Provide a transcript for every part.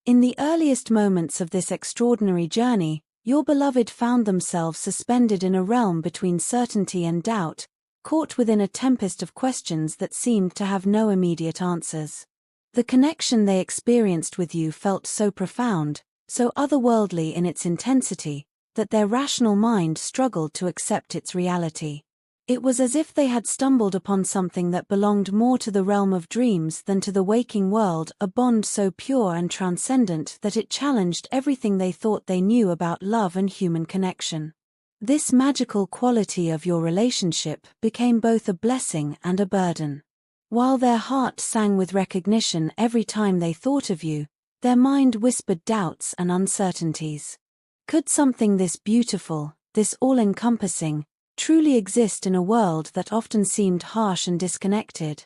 In the earliest moments of this extraordinary journey, your beloved found themselves suspended in a realm between certainty and doubt, caught within a tempest of questions that seemed to have no immediate answers. The connection they experienced with you felt so profound, so otherworldly in its intensity, that their rational mind struggled to accept its reality. It was as if they had stumbled upon something that belonged more to the realm of dreams than to the waking world, a bond so pure and transcendent that it challenged everything they thought they knew about love and human connection. This magical quality of your relationship became both a blessing and a burden. While their heart sang with recognition every time they thought of you, their mind whispered doubts and uncertainties. Could something this beautiful, this all-encompassing, truly exist in a world that often seemed harsh and disconnected?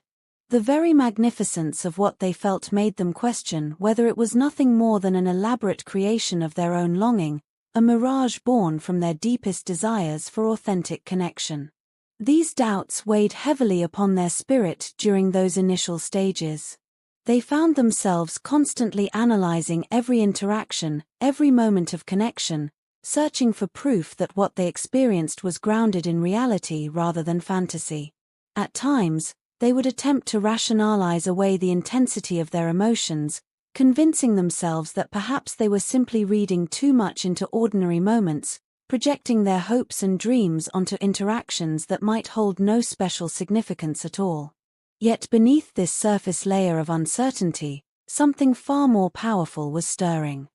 The very magnificence of what they felt made them question whether it was nothing more than an elaborate creation of their own longing, a mirage born from their deepest desires for authentic connection. These doubts weighed heavily upon their spirit during those initial stages. They found themselves constantly analyzing every interaction, every moment of connection, searching for proof that what they experienced was grounded in reality rather than fantasy. At times, they would attempt to rationalize away the intensity of their emotions, convincing themselves that perhaps they were simply reading too much into ordinary moments, projecting their hopes and dreams onto interactions that might hold no special significance at all. Yet beneath this surface layer of uncertainty, something far more powerful was stirring.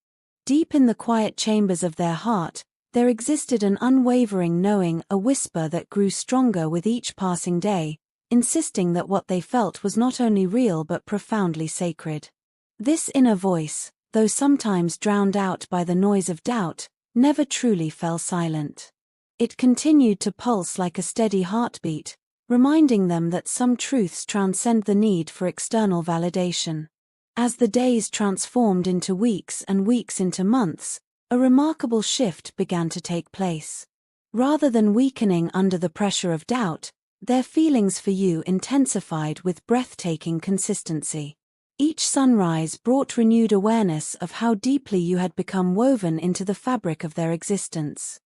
Deep in the quiet chambers of their heart, there existed an unwavering knowing, a whisper that grew stronger with each passing day, insisting that what they felt was not only real but profoundly sacred. This inner voice, though sometimes drowned out by the noise of doubt, never truly fell silent. It continued to pulse like a steady heartbeat, reminding them that some truths transcend the need for external validation. As the days transformed into weeks and weeks into months, a remarkable shift began to take place. Rather than weakening under the pressure of doubt, their feelings for you intensified with breathtaking consistency. Each sunrise brought renewed awareness of how deeply you had become woven into the fabric of their existence.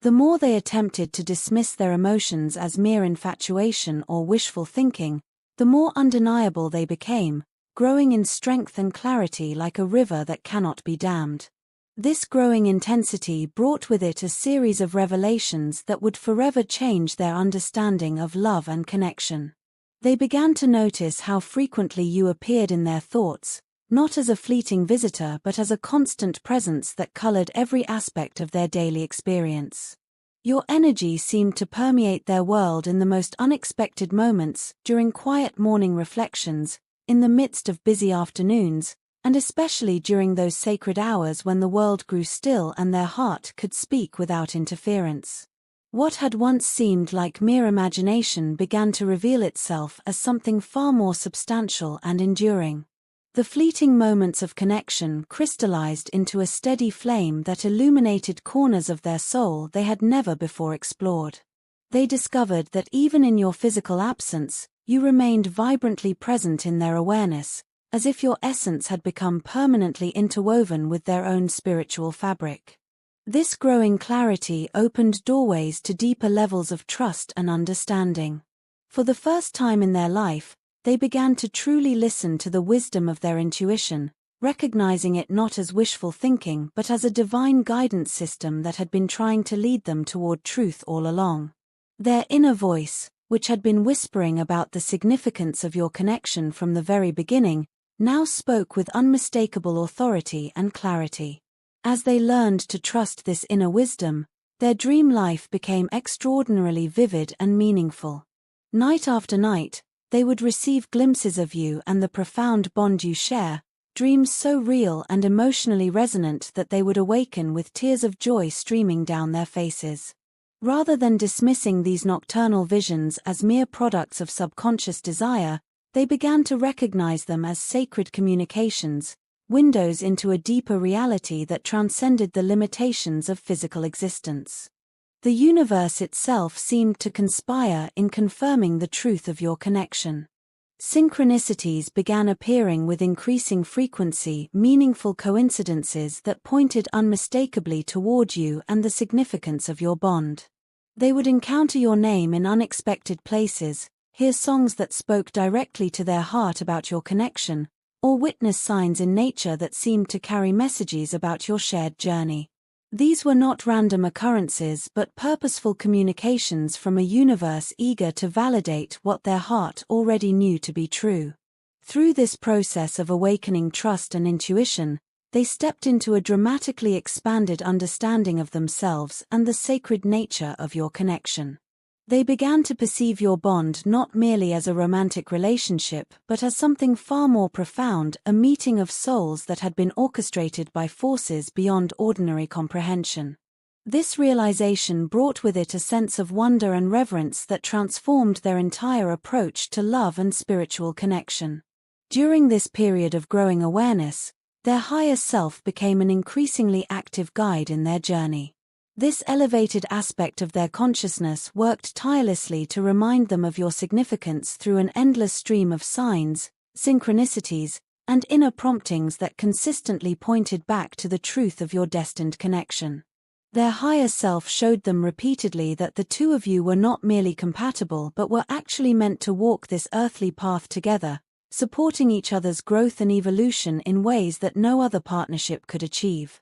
The more they attempted to dismiss their emotions as mere infatuation or wishful thinking, the more undeniable they became, growing in strength and clarity like a river that cannot be dammed. This growing intensity brought with it a series of revelations that would forever change their understanding of love and connection. They began to notice how frequently you appeared in their thoughts, not as a fleeting visitor but as a constant presence that colored every aspect of their daily experience. Your energy seemed to permeate their world in the most unexpected moments, during quiet morning reflections, in the midst of busy afternoons, and especially during those sacred hours when the world grew still and their heart could speak without interference. What had once seemed like mere imagination began to reveal itself as something far more substantial and enduring. The fleeting moments of connection crystallized into a steady flame that illuminated corners of their soul they had never before explored. They discovered that even in your physical absence, you remained vibrantly present in their awareness, as if your essence had become permanently interwoven with their own spiritual fabric. This growing clarity opened doorways to deeper levels of trust and understanding. For the first time in their life, they began to truly listen to the wisdom of their intuition, recognizing it not as wishful thinking but as a divine guidance system that had been trying to lead them toward truth all along. Their inner voice, which had been whispering about the significance of your connection from the very beginning, now spoke with unmistakable authority and clarity. As they learned to trust this inner wisdom, their dream life became extraordinarily vivid and meaningful. Night after night, they would receive glimpses of you and the profound bond you share, dreams so real and emotionally resonant that they would awaken with tears of joy streaming down their faces. Rather than dismissing these nocturnal visions as mere products of subconscious desire, they began to recognize them as sacred communications, windows into a deeper reality that transcended the limitations of physical existence. The universe itself seemed to conspire in confirming the truth of your connection. Synchronicities began appearing with increasing frequency, meaningful coincidences that pointed unmistakably toward you and the significance of your bond. They would encounter your name in unexpected places, hear songs that spoke directly to their heart about your connection, or witness signs in nature that seemed to carry messages about your shared journey. These were not random occurrences but purposeful communications from a universe eager to validate what their heart already knew to be true. Through this process of awakening trust and intuition, they stepped into a dramatically expanded understanding of themselves and the sacred nature of your connection. They began to perceive your bond not merely as a romantic relationship but as something far more profound, a meeting of souls that had been orchestrated by forces beyond ordinary comprehension. This realization brought with it a sense of wonder and reverence that transformed their entire approach to love and spiritual connection. During this period of growing awareness, their higher self became an increasingly active guide in their journey. This elevated aspect of their consciousness worked tirelessly to remind them of your significance through an endless stream of signs, synchronicities, and inner promptings that consistently pointed back to the truth of your destined connection. Their higher self showed them repeatedly that the two of you were not merely compatible but were actually meant to walk this earthly path together, supporting each other's growth and evolution in ways that no other partnership could achieve.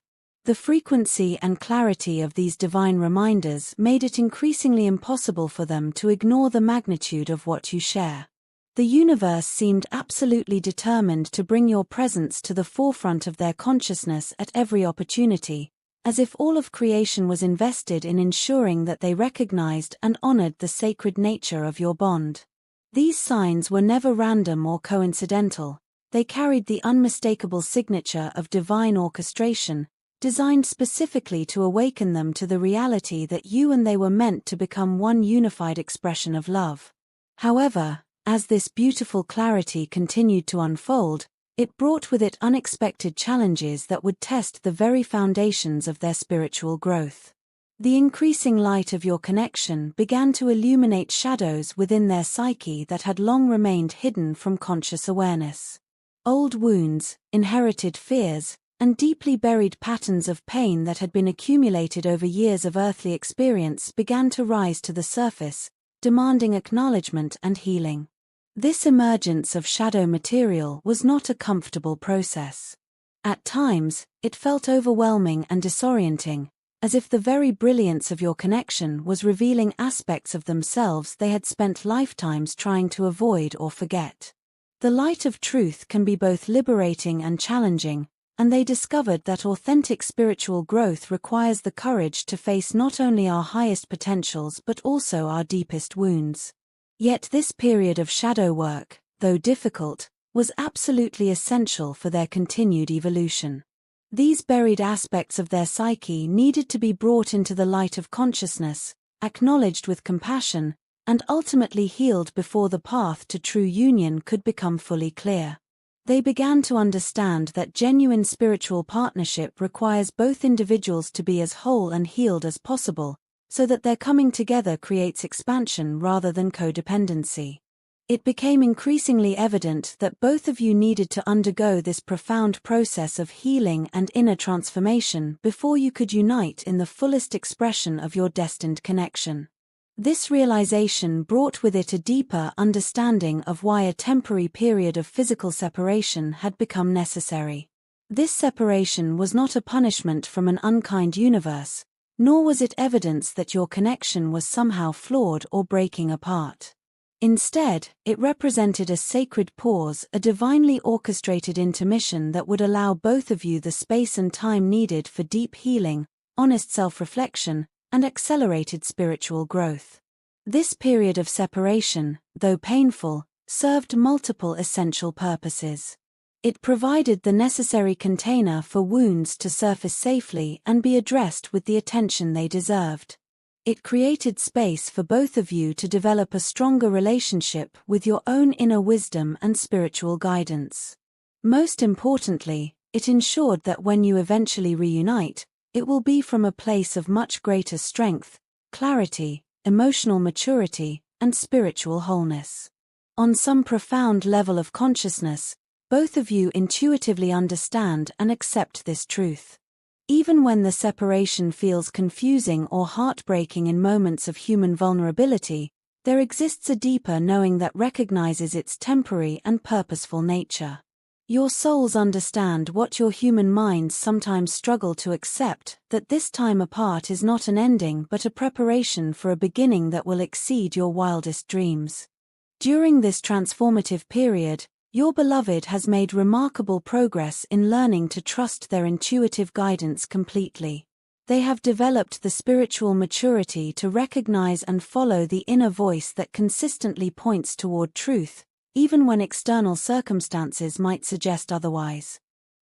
The frequency and clarity of these divine reminders made it increasingly impossible for them to ignore the magnitude of what you share. The universe seemed absolutely determined to bring your presence to the forefront of their consciousness at every opportunity, as if all of creation was invested in ensuring that they recognized and honored the sacred nature of your bond. These signs were never random or coincidental. They carried the unmistakable signature of divine orchestration, designed specifically to awaken them to the reality that you and they were meant to become one unified expression of love. However, as this beautiful clarity continued to unfold, it brought with it unexpected challenges that would test the very foundations of their spiritual growth. The increasing light of your connection began to illuminate shadows within their psyche that had long remained hidden from conscious awareness. Old wounds, inherited fears, and deeply buried patterns of pain that had been accumulated over years of earthly experience began to rise to the surface, demanding acknowledgement and healing. This emergence of shadow material was not a comfortable process. At times, it felt overwhelming and disorienting, as if the very brilliance of your connection was revealing aspects of themselves they had spent lifetimes trying to avoid or forget. The light of truth can be both liberating and challenging, and they discovered that authentic spiritual growth requires the courage to face not only our highest potentials but also our deepest wounds. Yet this period of shadow work, though difficult, was absolutely essential for their continued evolution. These buried aspects of their psyche needed to be brought into the light of consciousness, acknowledged with compassion, and ultimately healed before the path to true union could become fully clear. They began to understand that genuine spiritual partnership requires both individuals to be as whole and healed as possible, so that their coming together creates expansion rather than codependency. It became increasingly evident that both of you needed to undergo this profound process of healing and inner transformation before you could unite in the fullest expression of your destined connection. This realization brought with it a deeper understanding of why a temporary period of physical separation had become necessary. This separation was not a punishment from an unkind universe, nor was it evidence that your connection was somehow flawed or breaking apart. Instead, it represented a sacred pause, a divinely orchestrated intermission that would allow both of you the space and time needed for deep healing, honest self-reflection, and accelerated spiritual growth. This period of separation, though painful, served multiple essential purposes. It provided the necessary container for wounds to surface safely and be addressed with the attention they deserved. It created space for both of you to develop a stronger relationship with your own inner wisdom and spiritual guidance. Most importantly, it ensured that when you eventually reunite, it will be from a place of much greater strength, clarity, emotional maturity, and spiritual wholeness. On some profound level of consciousness, both of you intuitively understand and accept this truth. Even when the separation feels confusing or heartbreaking in moments of human vulnerability, there exists a deeper knowing that recognizes its temporary and purposeful nature. Your souls understand what your human minds sometimes struggle to accept, that this time apart is not an ending but a preparation for a beginning that will exceed your wildest dreams. During this transformative period, your beloved has made remarkable progress in learning to trust their intuitive guidance completely. They have developed the spiritual maturity to recognize and follow the inner voice that consistently points toward truth, even when external circumstances might suggest otherwise.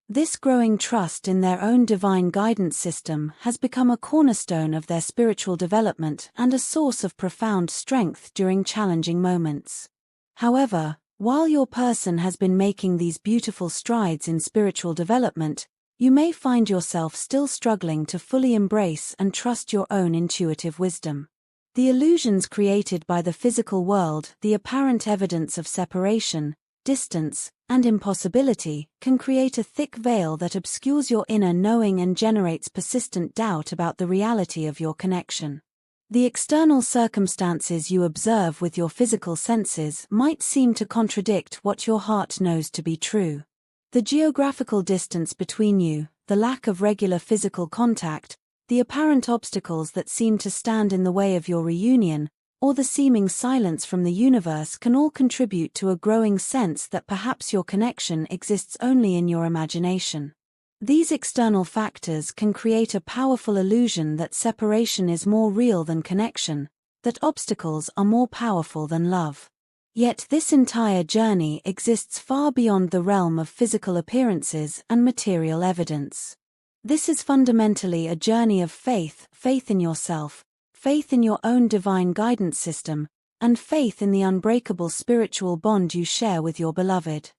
This growing trust in their own divine guidance system has become a cornerstone of their spiritual development and a source of profound strength during challenging moments. However, while your person has been making these beautiful strides in spiritual development, you may find yourself still struggling to fully embrace and trust your own intuitive wisdom. The illusions created by the physical world, the apparent evidence of separation, distance, and impossibility, can create a thick veil that obscures your inner knowing and generates persistent doubt about the reality of your connection. The external circumstances you observe with your physical senses might seem to contradict what your heart knows to be true. The geographical distance between you, the lack of regular physical contact, the apparent obstacles that seem to stand in the way of your reunion, or the seeming silence from the universe can all contribute to a growing sense that perhaps your connection exists only in your imagination. These external factors can create a powerful illusion that separation is more real than connection, that obstacles are more powerful than love. Yet this entire journey exists far beyond the realm of physical appearances and material evidence. This is fundamentally a journey of faith, faith in yourself, faith in your own divine guidance system, and faith in the unbreakable spiritual bond you share with your beloved.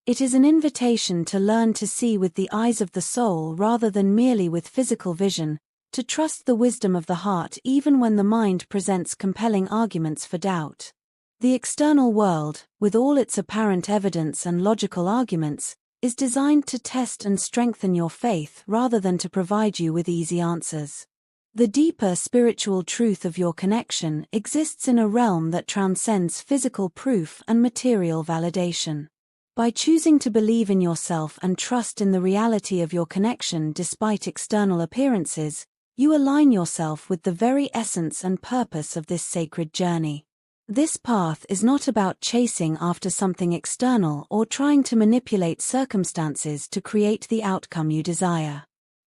It is an invitation to learn to see with the eyes of the soul rather than merely with physical vision, to trust the wisdom of the heart even when the mind presents compelling arguments for doubt. The external world, with all its apparent evidence and logical arguments, is designed to test and strengthen your faith rather than to provide you with easy answers. The deeper spiritual truth of your connection exists in a realm that transcends physical proof and material validation. By choosing to believe in yourself and trust in the reality of your connection despite external appearances, you align yourself with the very essence and purpose of this sacred journey. This path is not about chasing after something external or trying to manipulate circumstances to create the outcome you desire.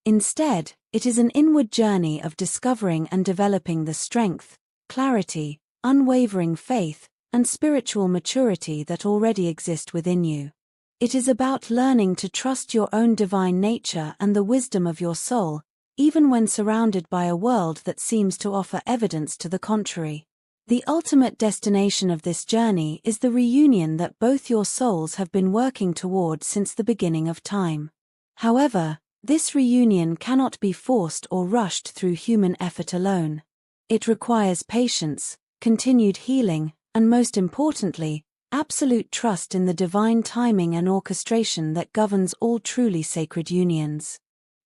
Instead, it is an inward journey of discovering and developing the strength, clarity, unwavering faith, and spiritual maturity that already exist within you. It is about learning to trust your own divine nature and the wisdom of your soul, even when surrounded by a world that seems to offer evidence to the contrary. The ultimate destination of this journey is the reunion that both your souls have been working toward since the beginning of time. However, this reunion cannot be forced or rushed through human effort alone. It requires patience, continued healing, and most importantly, absolute trust in the divine timing and orchestration that governs all truly sacred unions.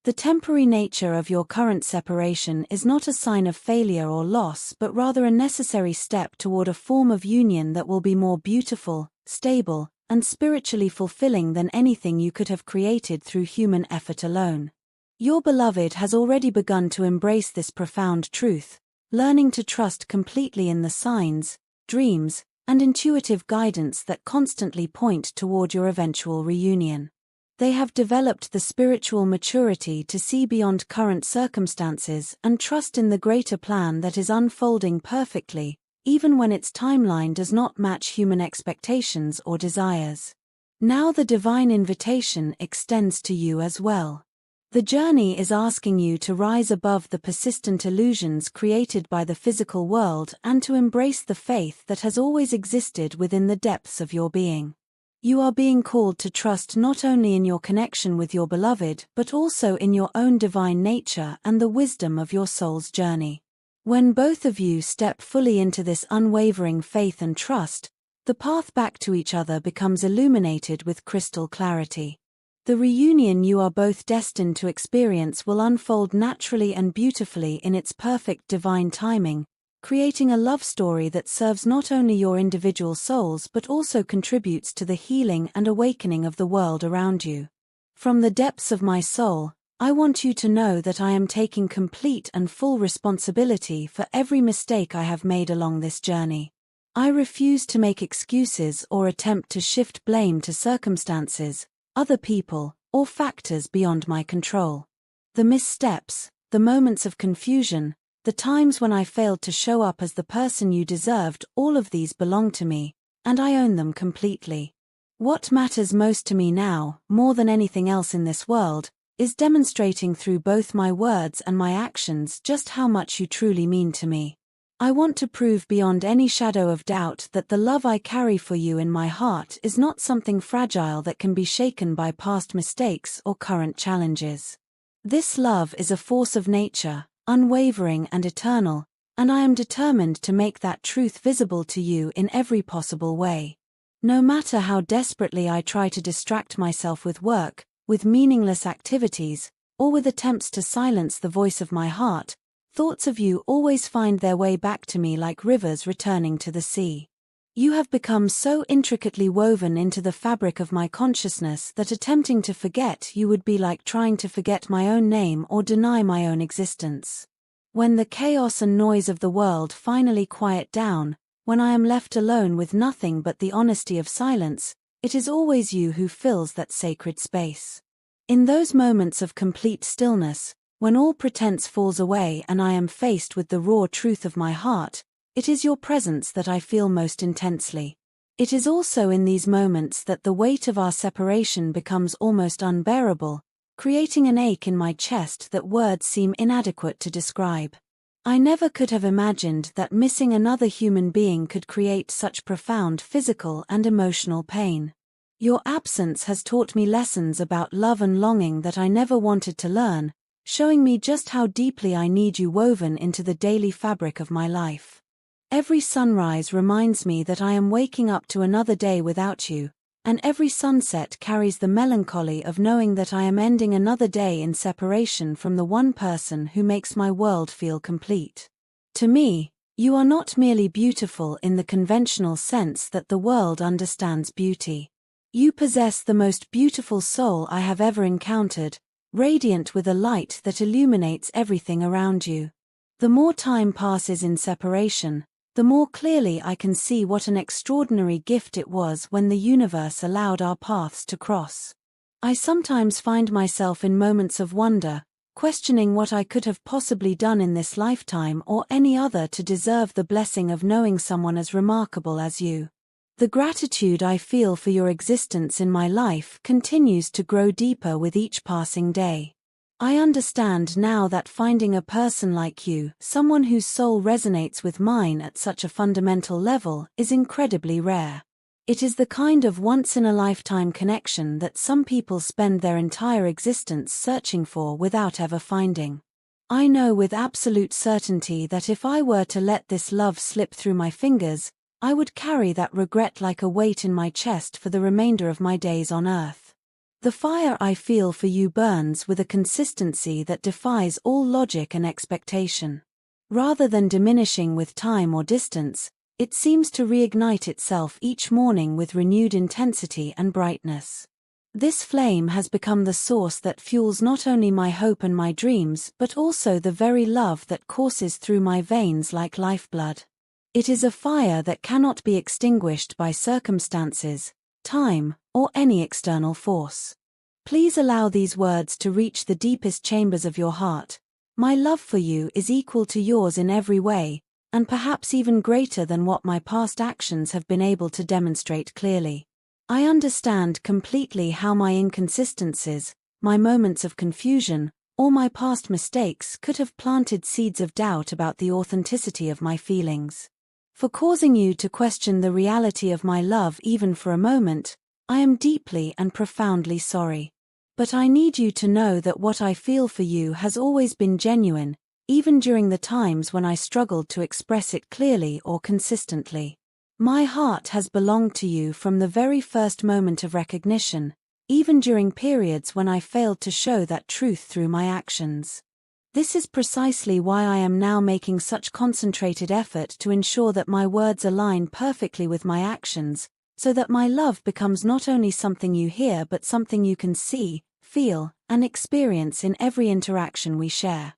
The temporary nature of your current separation is not a sign of failure or loss but rather a necessary step toward a form of union that will be more beautiful, stable, and spiritually fulfilling than anything you could have created through human effort alone. Your beloved has already begun to embrace this profound truth, learning to trust completely in the signs, dreams, and intuitive guidance that constantly point toward your eventual reunion. They have developed the spiritual maturity to see beyond current circumstances and trust in the greater plan that is unfolding perfectly, even when its timeline does not match human expectations or desires. Now the divine invitation extends to you as well. The journey is asking you to rise above the persistent illusions created by the physical world and to embrace the faith that has always existed within the depths of your being. You are being called to trust not only in your connection with your beloved but also in your own divine nature and the wisdom of your soul's journey. When both of you step fully into this unwavering faith and trust, The path back to each other becomes illuminated with crystal clarity. The reunion you are both destined to experience will unfold naturally and beautifully in its perfect divine timing, creating a love story that serves not only your individual souls but also contributes to the healing and awakening of the world around you. From the depths of my soul, I want you to know that I am taking complete and full responsibility for every mistake I have made along this journey. I refuse to make excuses or attempt to shift blame to circumstances, other people, or factors beyond my control. The missteps, the moments of confusion, the times when I failed to show up as the person you deserved, all of these belong to me, and I own them completely. What matters most to me now, more than anything else in this world, is demonstrating through both my words and my actions just how much you truly mean to me. I want to prove beyond any shadow of doubt that the love I carry for you in my heart is not something fragile that can be shaken by past mistakes or current challenges. This love is a force of nature, unwavering and eternal, and I am determined to make that truth visible to you in every possible way. No matter how desperately I try to distract myself with work, with meaningless activities, or with attempts to silence the voice of my heart, thoughts of you always find their way back to me like rivers returning to the sea. You have become so intricately woven into the fabric of my consciousness that attempting to forget you would be like trying to forget my own name or deny my own existence. When the chaos and noise of the world finally quiet down, when I am left alone with nothing but the honesty of silence, it is always you who fills that sacred space. In those moments of complete stillness, when all pretense falls away and I am faced with the raw truth of my heart, it is your presence that I feel most intensely. It is also in these moments that the weight of our separation becomes almost unbearable, creating an ache in my chest that words seem inadequate to describe. I never could have imagined that missing another human being could create such profound physical and emotional pain. Your absence has taught me lessons about love and longing that I never wanted to learn, showing me just how deeply I need you woven into the daily fabric of my life. Every sunrise reminds me that I am waking up to another day without you, and every sunset carries the melancholy of knowing that I am ending another day in separation from the one person who makes my world feel complete. To me, you are not merely beautiful in the conventional sense that the world understands beauty. You possess the most beautiful soul I have ever encountered, radiant with a light that illuminates everything around you. The more time passes in separation, the more clearly I can see what an extraordinary gift it was when the universe allowed our paths to cross. I sometimes find myself in moments of wonder, questioning what I could have possibly done in this lifetime or any other to deserve the blessing of knowing someone as remarkable as you. The gratitude I feel for your existence in my life continues to grow deeper with each passing day. I understand now that finding a person like you, someone whose soul resonates with mine at such a fundamental level, is incredibly rare. It is the kind of once-in-a-lifetime connection that some people spend their entire existence searching for without ever finding. I know with absolute certainty that if I were to let this love slip through my fingers, I would carry that regret like a weight in my chest for the remainder of my days on earth. The fire I feel for you burns with a consistency that defies all logic and expectation. Rather than diminishing with time or distance, it seems to reignite itself each morning with renewed intensity and brightness. This flame has become the source that fuels not only my hope and my dreams but also the very love that courses through my veins like lifeblood. It is a fire that cannot be extinguished by circumstances, time, or any external force. Please allow these words to reach the deepest chambers of your heart. My love for you is equal to yours in every way, and perhaps even greater than what my past actions have been able to demonstrate clearly. I understand completely how my inconsistencies, my moments of confusion, or my past mistakes could have planted seeds of doubt about the authenticity of my feelings. For causing you to question the reality of my love even for a moment, I am deeply and profoundly sorry. But I need you to know that what I feel for you has always been genuine, even during the times when I struggled to express it clearly or consistently. My heart has belonged to you from the very first moment of recognition, even during periods when I failed to show that truth through my actions. This is precisely why I am now making such concentrated effort to ensure that my words align perfectly with my actions, so that my love becomes not only something you hear but something you can see, feel, and experience in every interaction we share.